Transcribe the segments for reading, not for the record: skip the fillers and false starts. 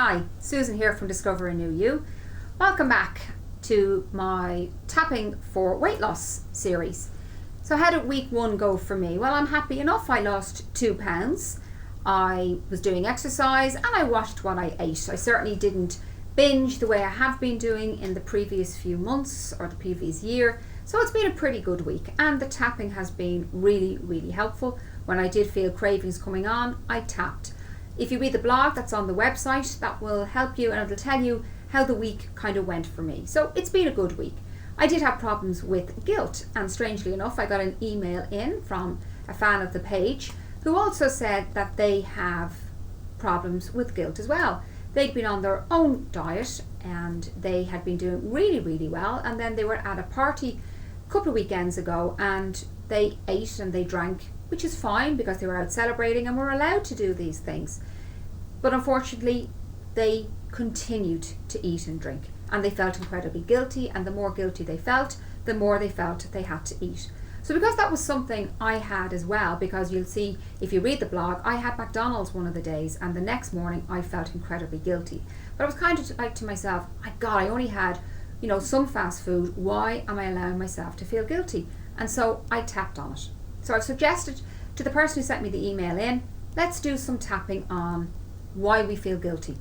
Hi, Susan here from Discover a New You. Welcome back to my tapping for weight loss series. So how did week 1 go for me? Well, I'm happy enough. I lost 2 pounds. I was doing exercise and I watched what I ate. I certainly didn't binge the way I have been doing in the previous few months or the previous year. So it's been a pretty good week, and the tapping has been really helpful. When I did feel cravings coming on, I tapped. If you read the blog that's on the website, that will help you and it'll tell you how the week kind of went for me. So it's been a good week. I did have problems with guilt, and strangely enough, I got an email in from a fan of the page who also said that they have problems with guilt as well. They'd been on their own diet and they had been doing really well, and then they were at a party a couple of weekends ago and they ate and they drank, which is fine because they were out celebrating and were allowed to do these things. But unfortunately, they continued to eat and drink, and they felt incredibly guilty, and the more guilty they felt, the more they felt they had to eat. So because that was something I had as well, because you'll see if you read the blog, I had McDonald's one of the days and the next morning I felt incredibly guilty. But I was kind of like to myself, my God, I only had, some fast food. Why am I allowing myself to feel guilty? And so I tapped on it. So I've suggested to the person who sent me the email in, let's do some tapping on why we feel guilty.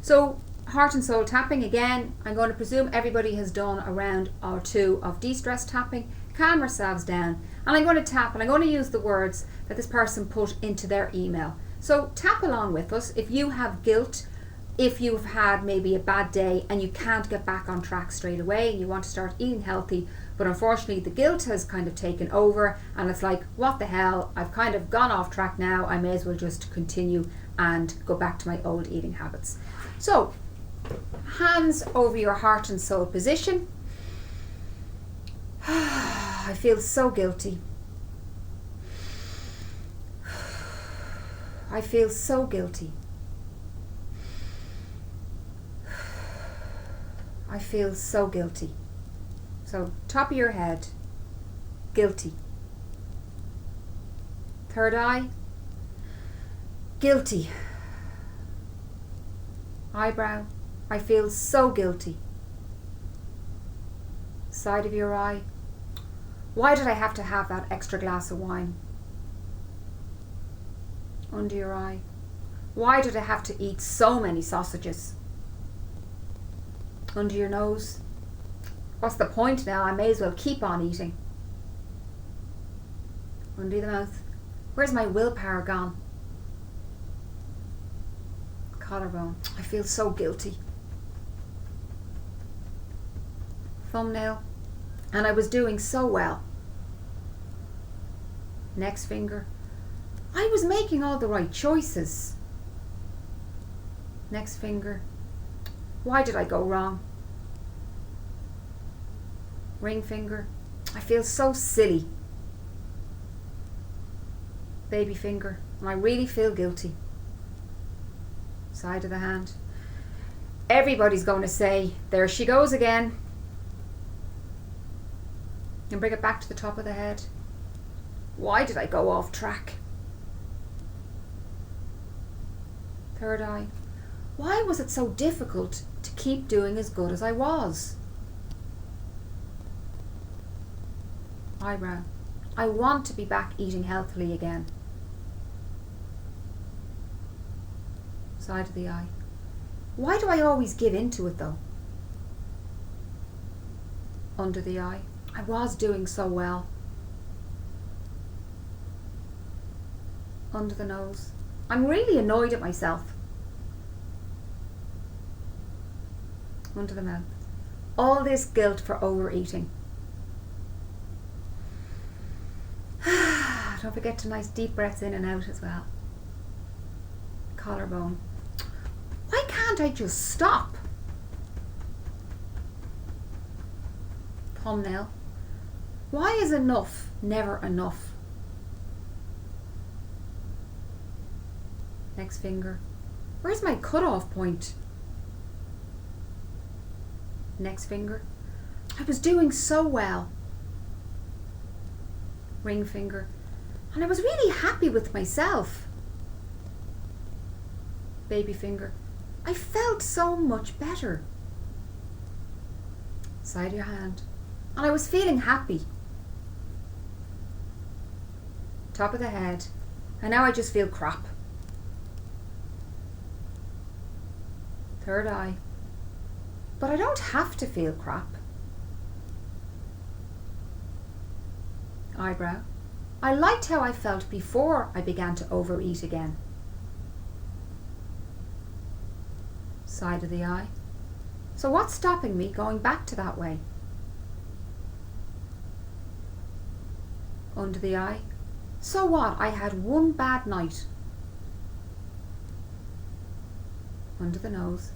So heart and soul tapping, again, I'm going to presume everybody has done a round or two of de-stress tapping. Calm yourselves down, and I'm going to tap, and I'm going to use the words that this person put into their email. So tap along with us. If you have guilt, if you've had maybe a bad day and you can't get back on track straight away and you want to start eating healthy, but unfortunately the guilt has kind of taken over and it's like, what the hell, I've kind of gone off track now, I may as well just continue and go back to my old eating habits. So hands over your heart and soul position. I feel so guilty. I feel so guilty. I feel so guilty. So top of your head, guilty. Third eye, guilty. Eyebrow, I feel so guilty. Side of your eye, why did I have to have that extra glass of wine? Under your eye, why did I have to eat so many sausages? Under your nose, what's the point now? I may as well keep on eating. Under the mouth, where's my willpower gone? Collarbone, I feel so guilty. Thumbnail, and I was doing so well. Next finger, I was making all the right choices. Next finger, why did I go wrong? Ring finger, I feel so silly. Baby finger, I really feel guilty. Side of the hand, everybody's going to say, there she goes again. And bring it back to the top of the head. Why did I go off track? Third eye, why was it so difficult to keep doing as good as I was? Eyebrow, I want to be back eating healthily again. Side of the eye, why do I always give in to it though? Under the eye, I was doing so well. Under the nose, I'm really annoyed at myself. Under the mouth, all this guilt for overeating. Don't forget to nice deep breaths in and out as well. Collarbone, why can't I just stop? Thumbnail, why is enough never enough? Next finger, where's my cutoff point? Next finger, I was doing so well. Ring finger, and I was really happy with myself. Baby finger, I felt so much better. Side of your hand. And I was feeling happy. Top of the head. And now I just feel crap. Third eye. But I don't have to feel crap. Eyebrow. I liked how I felt before I began to overeat again. Side of the eye. So what's stopping me going back to that way? Under the eye. So what? I had one bad night. Under the nose.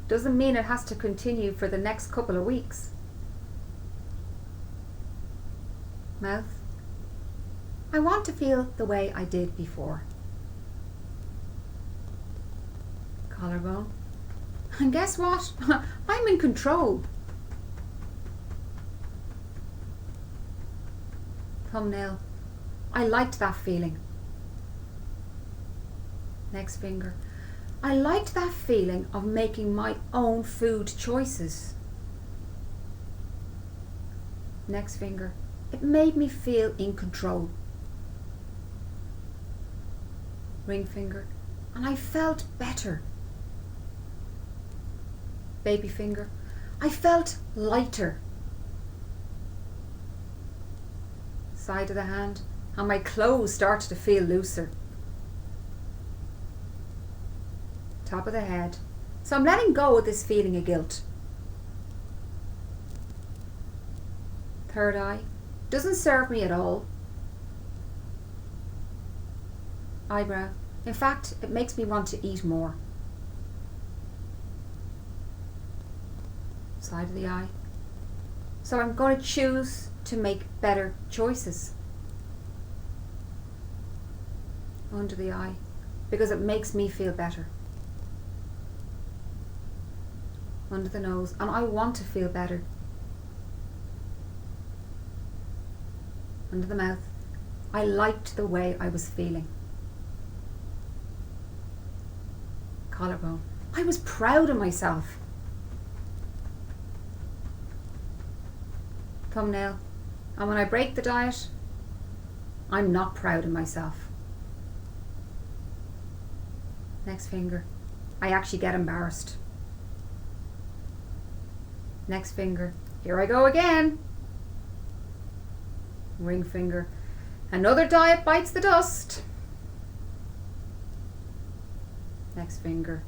Doesn't mean it has to continue for the next couple of weeks. Mouth. I want to feel the way I did before. Collarbone. And guess what? I'm in control. Thumbnail. I liked that feeling. Next finger. I liked that feeling of making my own food choices. Next finger. It made me feel in control. Ring finger. And I felt better. Baby finger. I felt lighter. Side of the hand. And my clothes started to feel looser. Top of the head. So I'm letting go of this feeling of guilt. Third eye. Doesn't serve me at all. Eyebrow. In fact, it makes me want to eat more. Side of the eye. So I'm going to choose to make better choices. Under the eye. Because it makes me feel better. Under the nose. And I want to feel better. Under the mouth. I liked the way I was feeling. Collarbone. I was proud of myself. Thumbnail. And when I break the diet, I'm not proud of myself. Next finger. I actually get embarrassed. Next finger. Here I go again. Ring finger. Another diet bites the dust. Next finger.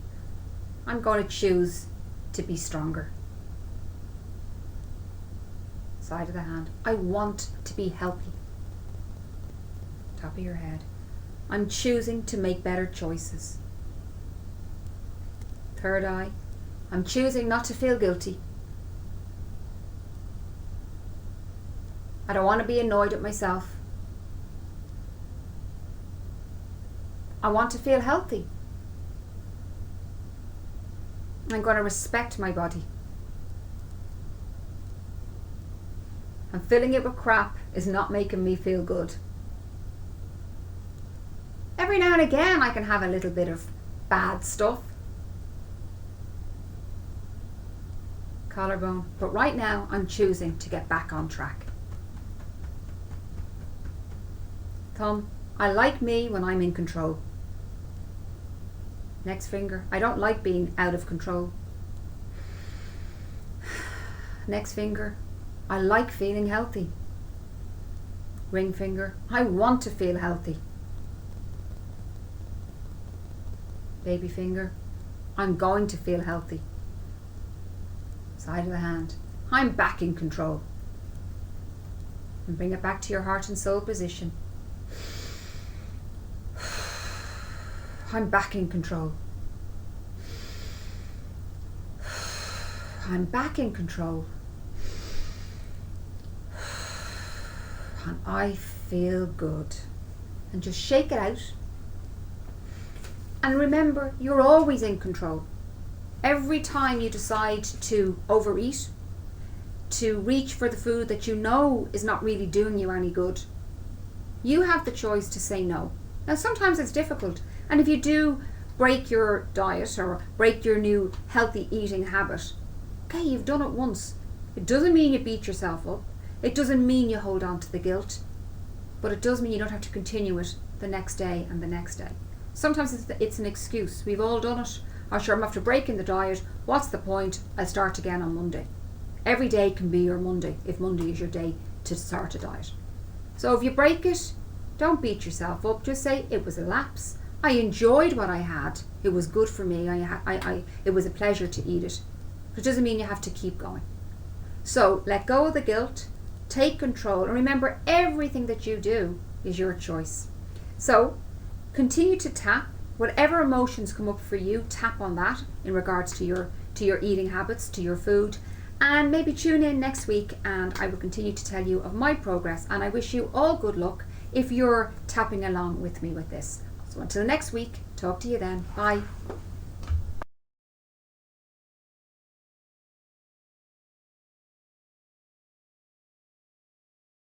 I'm going to choose to be stronger. Side of the hand. I want to be healthy. Top of your head. I'm choosing to make better choices. Third eye. I'm choosing not to feel guilty. I don't want to be annoyed at myself. I want to feel healthy. I'm going to respect my body. And filling it with crap is not making me feel good. Every now and again I can have a little bit of bad stuff. Collarbone. But right now I'm choosing to get back on track. Thumb. I like me when I'm in control. Next finger. I don't like being out of control. Next finger. I like feeling healthy. Ring finger. I want to feel healthy. Baby finger. I'm going to feel healthy. Side of the hand. I'm back in control. And bring it back to your heart and soul position. I'm back in control. I'm back in control. And I feel good. And just shake it out. And remember, you're always in control. Every time you decide to overeat, to reach for the food that you know is not really doing you any good, you have the choice to say no. Now sometimes it's difficult, and if you do break your diet or break your new healthy eating habit, okay, you've done it once. It doesn't mean you beat yourself up. It doesn't mean you hold on to the guilt. But it does mean you don't have to continue it the next day and the next day. Sometimes it's an excuse. We've all done it. Oh, sure, I'm after breaking the diet. What's the point? I'll start again on Monday. Every day can be your Monday if Monday is your day to start a diet. So if you break it, don't beat yourself up. Just say it was a lapse. I enjoyed what I had. It was good for me. It was a pleasure to eat it. But it doesn't mean you have to keep going. So let go of the guilt. Take control. And remember, everything that you do is your choice. So continue to tap. Whatever emotions come up for you, tap on that in regards to your eating habits, to your food. And maybe tune in next week and I will continue to tell you of my progress. And I wish you all good luck if you're tapping along with me with this. So until next week, talk to you then. Bye.